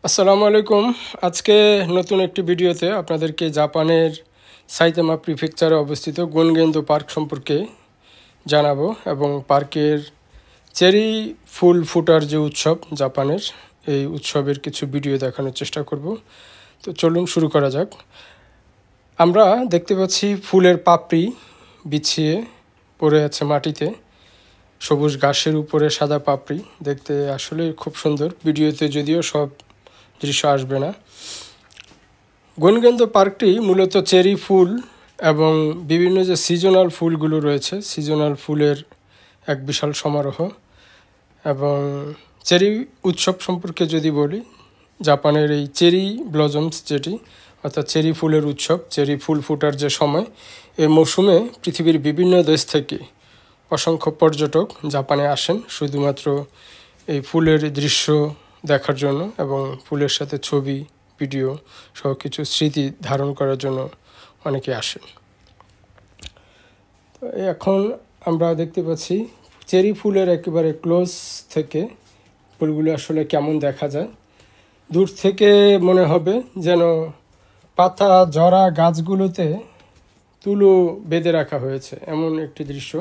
আসসালামু আলাইকুম। আজকে নতুন একটি ভিডিওতে আপনাদেরকে জাপানের সাইতামা প্রিফেকচারে অবস্থিত গুনগেন্দো পার্ক সম্পর্কে জানাবো এবং পার্কের চেরি ফুল ফুটার যে উৎসব জাপানের, এই উৎসবের কিছু ভিডিও দেখানোর চেষ্টা করব। তো চলুন শুরু করা যাক। আমরা দেখতে পাচ্ছি ফুলের পাপড়ি বিছিয়ে পড়ে আছে মাটিতে, সবুজ ঘাসের উপরে সাদা পাপড়ি, দেখতে আসলে খুব সুন্দর। ভিডিওতে যদিও সব দৃশ্য আসবে না। গুনগেন্দো পার্কটি মূলত চেরি ফুল এবং বিভিন্ন যে সিজনাল ফুলগুলো রয়েছে, সিজনাল ফুলের এক বিশাল সমারোহ। এবং চেরি উৎসব সম্পর্কে যদি বলি, জাপানের এই চেরি ব্লজমস যেটি অর্থাৎ চেরি ফুলের উৎসব, চেরি ফুল ফুটার যে সময়, এই মৌসুমে পৃথিবীর বিভিন্ন দেশ থেকে অসংখ্য পর্যটক জাপানে আসেন শুধুমাত্র এই ফুলের দৃশ্য দেখার জন্য এবং ফুলের সাথে ছবি, ভিডিও সহ কিছু স্মৃতি ধারণ করার জন্য অনেকে আসেন। তো এখন আমরা দেখতে পাচ্ছি চেরি ফুলের একেবারে ক্লোজ থেকে ফুলগুলো আসলে কেমন দেখা যায়। দূর থেকে মনে হবে যেন পাতা জরা গাছগুলোতে তুলো বেঁধে রাখা হয়েছে, এমন একটি দৃশ্য।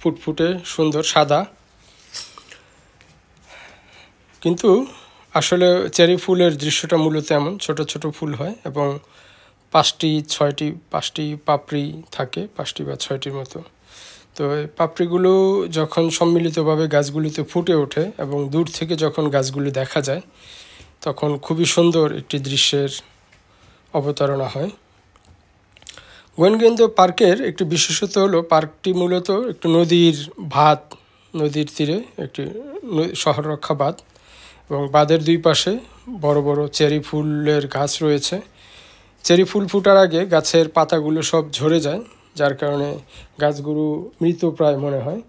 ফুটফুটে সুন্দর সাদা, কিন্তু আসলে চেরি ফুলের দৃশ্যটা মূলত এমন ছোট ছোট ফুল হয় এবং পাঁচটি পাপড়ি থাকে, 5টি বা 6টির মতো। তো এই পাপড়িগুলো যখন সম্মিলিতভাবে গাছগুলিতে ফুটে ওঠে এবং দূর থেকে যখন গাছগুলি দেখা যায়, তখন খুবই সুন্দর একটি দৃশ্যের অবতারণা হয়। গুনগেন্দো পার্কের একটি বিশেষত্ব হলো পার্কটি মূলত একটি নদীর তীরে একটি শহররক্ষা বাঁধ, এবং বাঁধের দুই পাশে বড় বড় চেরি ফুলের গাছ রয়েছে। চেরি ফুল ফুটার আগে গাছের পাতাগুলো সব ঝরে যায়, যার কারণে গাছগুলো মৃতপ্রায় মনে হয়,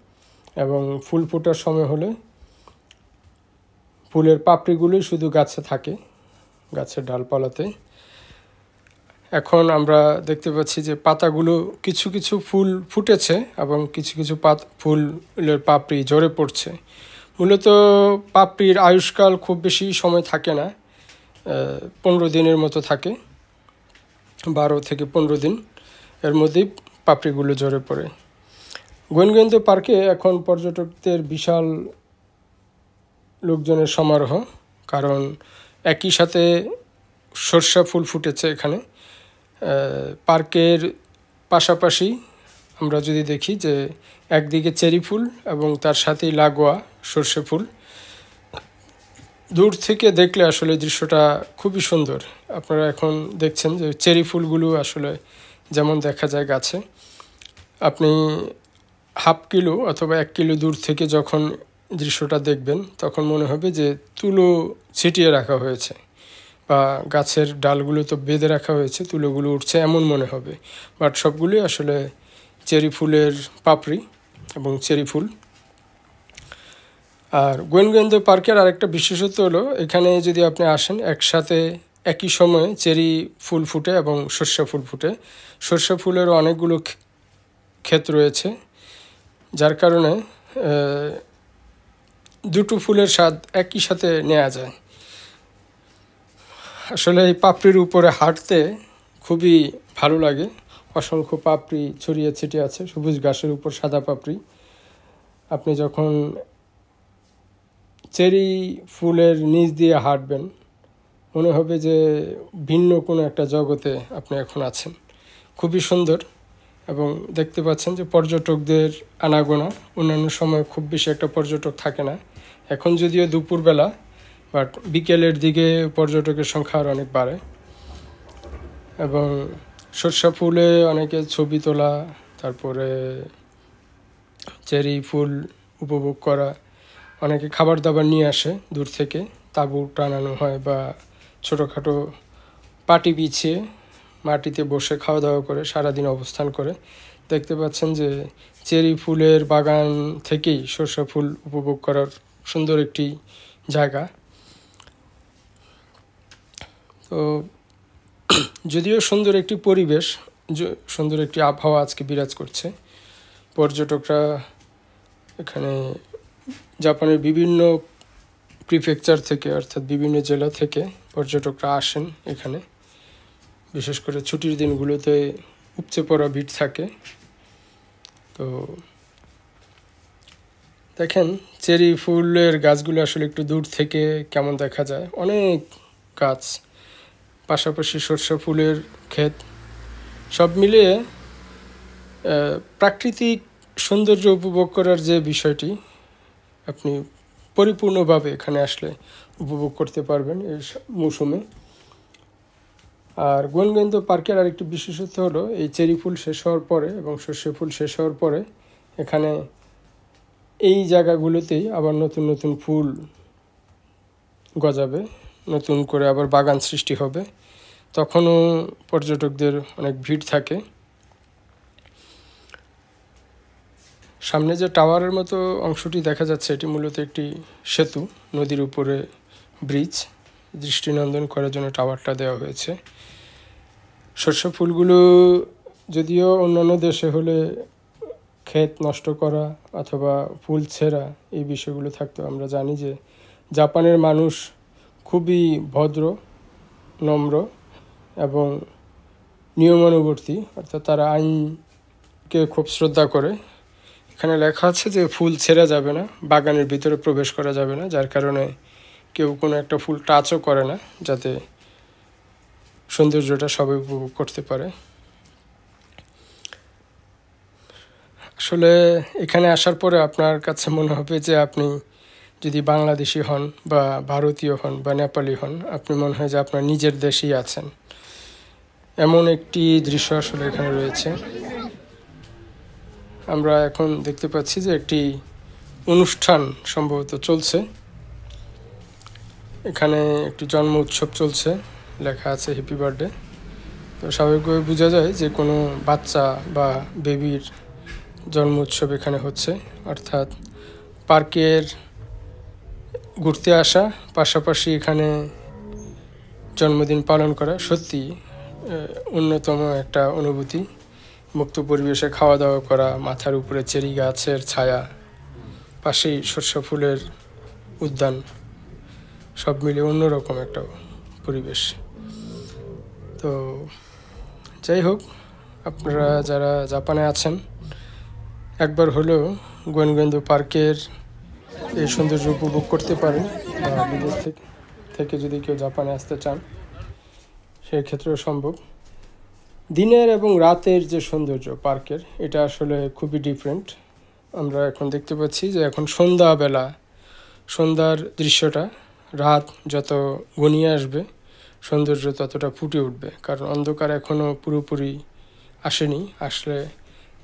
এবং ফুল ফোটার সময় হলে ফুলের পাপড়িগুলোই শুধু গাছে থাকে, গাছের ডালপালাতে। এখন আমরা দেখতে পাচ্ছি যে পাতাগুলো কিছু কিছু ফুল ফুটেছে এবং কিছু কিছু ফুলের পাপড়ি ঝরে পড়ছে। মূলত পাপড়ির আয়ুষ্কাল খুব বেশি সময় থাকে না, 15 দিনের মতো থাকে, 12 থেকে 15 দিন, এর মধ্যেই পাপড়িগুলো ঝরে পড়ে। গুনগেন্দো পার্কে এখন পর্যটকদের বিশাল লোকজনের সমারোহ, কারণ একই সাথে সর্ষা ফুল ফুটেছে এখানে। পার্কের পাশাপাশি আমরা যদি দেখি যে একদিকে চেরি ফুল এবং তার সাথেই লাগোয়া সর্ষে ফুল, দূর থেকে দেখলে আসলে দৃশ্যটা খুবই সুন্দর। আপনারা এখন দেখছেন যে চেরি ফুলগুলো আসলে যেমন দেখা যায় গাছে, আপনি হাফ কিলো অথবা 1 কিলো দূর থেকে যখন দৃশ্যটা দেখবেন, তখন মনে হবে যে তুলো ছিটিয়ে রাখা হয়েছে বা গাছের ডালগুলো তো বেঁধে রাখা হয়েছে, তুলোগুলো উঠছে এমন মনে হবে। বাট সবগুলোই আসলে চেরি ফুলের পাপড়ি এবং চেরি ফুল। আর গুনগেন্দো পার্কের আরেকটা বিশেষত্ব হলো, এখানে যদি আপনি আসেন একসাথে একই সময়ে চেরি ফুল ফুটে এবং সর্ষে ফুল ফুটে। সর্ষে ফুলেরও অনেকগুলো ক্ষেত রয়েছে, যার কারণে দুটো ফুলের স্বাদ একই সাথে নেওয়া যায়। আসলে এই পাপড়ির উপরে হাঁটতে খুবই ভালো লাগে। অসংখ্য পাপড়ি ছড়িয়ে ছিটিয়ে আছে, সবুজ ঘাসের উপর সাদা পাপড়ি। আপনি যখন চেরি ফুলের নিচ দিয়ে হাঁটবেন, মনে হবে যে ভিন্ন কোনো একটা জগতে আপনি এখন আছেন। খুবই সুন্দর, এবং দেখতে পাচ্ছেন যে পর্যটকদের আনাগোনা। অন্যান্য সময় খুব বেশি একটা পর্যটক থাকে না, এখন যদিও দুপুরবেলা, বাট বিকেলের দিকে পর্যটকের সংখ্যা আর অনেক বাড়ে। এবং সর্ষা ফুলে অনেকে ছবি তোলা, তারপরে চেরি ফুল উপভোগ করা, অনেকে খাবার দাবার নিয়ে আসে দূর থেকে, তাঁবু টানানো হয় বা ছোটোখাটো পাটি বিছিয়ে মাটিতে বসে খাওয়া দাওয়া করে সারাদিন অবস্থান করে। দেখতে পাচ্ছেন যে চেরি ফুলের বাগান থেকেই সর্ষা ফুল উপভোগ করার সুন্দর একটি জায়গা। তো যদিও সুন্দর একটি পরিবেশ, সুন্দর একটি আবহাওয়া আজকে বিরাজ করছে। পর্যটকরা এখানে জাপানের বিভিন্ন প্রিফেকচার থেকে অর্থাৎ বিভিন্ন জেলা থেকে পর্যটকরা আসেন এখানে। বিশেষ করে ছুটির দিনগুলোতে উপচে পড়া ভিড় থাকে। তো দেখেন চেরি ফুলের গাছগুলো আসলে একটু দূর থেকে কেমন দেখা যায়, অনেক গাছ, পাশাপাশি সরষে ফুলের ক্ষেত, সব মিলিয়ে প্রাকৃতিক সৌন্দর্য উপভোগ করার যে বিষয়টি আপনি পরিপূর্ণভাবে এখানে আসলে উপভোগ করতে পারবেন এই মৌসুমে। আর গনগেন্দ পার্কের আরেকটি বিশেষত্ব হলো এই চেরি ফুল শেষ হওয়ার পরে এবং সর্ষে ফুল শেষ হওয়ার পরে এখানে এই জায়গাগুলোতেই আবার নতুন নতুন ফুল গজাবে, নতুন করে আবার বাগান সৃষ্টি হবে, তখনও পর্যটকদের অনেক ভিড় থাকে। সামনে যে টাওয়ারের মতো অংশটি দেখা যাচ্ছে এটি মূলত একটি সেতু, নদীর উপরে ব্রিজ, দৃষ্টিনন্দন করার জন্য টাওয়ারটা দেওয়া হয়েছে। সর্ষে ফুলগুলো যদিও অন্যান্য দেশে হলে ক্ষেত নষ্ট করা অথবা ফুল ছেঁড়া এই বিষয়গুলো থাকতো, আমরা জানি যে জাপানের মানুষ খুবই ভদ্র, নম্র এবং নিয়মানুবর্তী, অর্থাৎ তারা আইনকে খুব শ্রদ্ধা করে। এখানে লেখা আছে যে ফুল ছেঁড়া যাবে না, বাগানের ভিতরে প্রবেশ করা যাবে না, যার কারণে কেউ কোনো একটা ফুল টাচও করে না, যাতে সৌন্দর্যটা সবাই উপভোগ করতে পারে। আসলে এখানে আসার পরে আপনার কাছে মনে হবে যে আপনি যদি বাংলাদেশি হন বা ভারতীয় হন বা নেপালি হন, আপনি মনে হয় যে আপনার নিজের দেশেই আছেন, এমন একটি দৃশ্য আসলে এখানে রয়েছে। আমরা এখন দেখতে পাচ্ছি যে একটি অনুষ্ঠান সম্ভবত চলছে, এখানে একটি জন্ম উৎসব চলছে, লেখা আছে হ্যাপি বার্থডে। তো স্বাভাবিকভাবে বোঝা যায় যে কোনো বাচ্চা বা বেবির জন্ম উৎসব এখানে হচ্ছে, অর্থাৎ পার্কের ঘুরতে আসা পাশাপাশি এখানে জন্মদিন পালন করা সত্যি অন্যতম একটা অনুভূতি। মুক্ত পরিবেশে খাওয়া দাওয়া করা, মাথার উপরে চেরি গাছের ছায়া, পাশেই সর্ষে ফুলের উদ্যান, সব মিলিয়ে অন্যরকম একটা পরিবেশ। তো যাই হোক, আপনারা যারা জাপানে আছেন একবার হলেও গনগেন্দ পার্কের এই সৌন্দর্য উপভোগ করতে পারেন, বা বিদেশ থেকে যদি কেউ জাপানে আসতে চান সেই ক্ষেত্রেও সম্ভব। দিনের এবং রাতের যে সৌন্দর্য পার্কের, এটা আসলে খুবই ডিফারেন্ট। আমরা এখন দেখতে পাচ্ছি যে এখন সন্ধ্যাবেলা, সন্ধ্যার দৃশ্যটা, রাত যত ঘনিয়ে আসবে সৌন্দর্য ততটা ফুটে উঠবে, কারণ অন্ধকার এখনও পুরোপুরি আসেনি। আসলে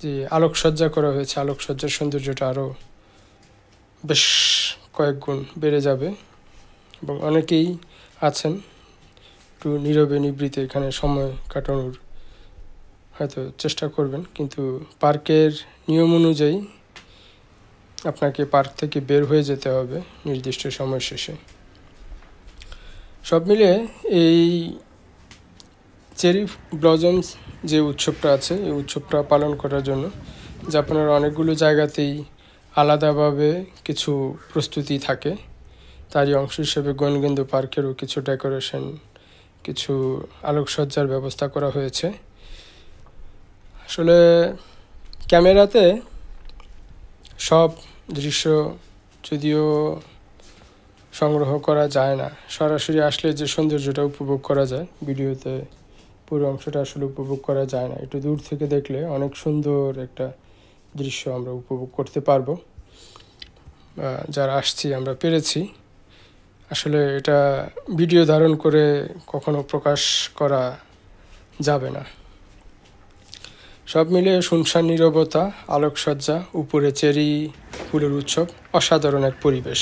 যে আলোকসজ্জা করা হয়েছে, আলোকসজ্জার সৌন্দর্যটা আরও বেশ কয়েক গুণ বেড়ে যাবে এবং অনেকেই আছেন একটু নীরবে নিবৃতে এখানে সময় কাটানোর হয়তো চেষ্টা করবেন, কিন্তু পার্কের নিয়ম অনুযায়ী আপনাকে পার্ক থেকে বের হয়ে যেতে হবে নির্দিষ্ট সময় শেষে। সব মিলিয়ে এই চেরি ব্লজমস যে উৎসবটা আছে, এই উৎসবটা পালন করার জন্য জাপানের অনেকগুলো জায়গাতেই আলাদাভাবে কিছু প্রস্তুতি থাকে। তারই অংশ হিসেবে গনগেন্দ পার্কেরও কিছু ডেকোরেশন, কিছু আলোকসজ্জার ব্যবস্থা করা হয়েছে। আসলে ক্যামেরাতে সব দৃশ্য যদিও সংগ্রহ করা যায় না, সরাসরি আসলে যে সৌন্দর্যটা উপভোগ করা যায়, ভিডিওতে পুরো অংশটা আসলে উপভোগ করা যায় না। একটু দূর থেকে দেখলে অনেক সুন্দর একটা দৃশ্য আমরা উপভোগ করতে পারবো, যারা আসছি আমরা পেরেছি। আসলে এটা ভিডিও ধারণ করে কখনো প্রকাশ করা যাবে না। সব মিলিয়ে শুনশান নীরবতা, আলোকসজ্জা, উপরে চেরি ফুলের উৎসব, অসাধারণ এক পরিবেশ।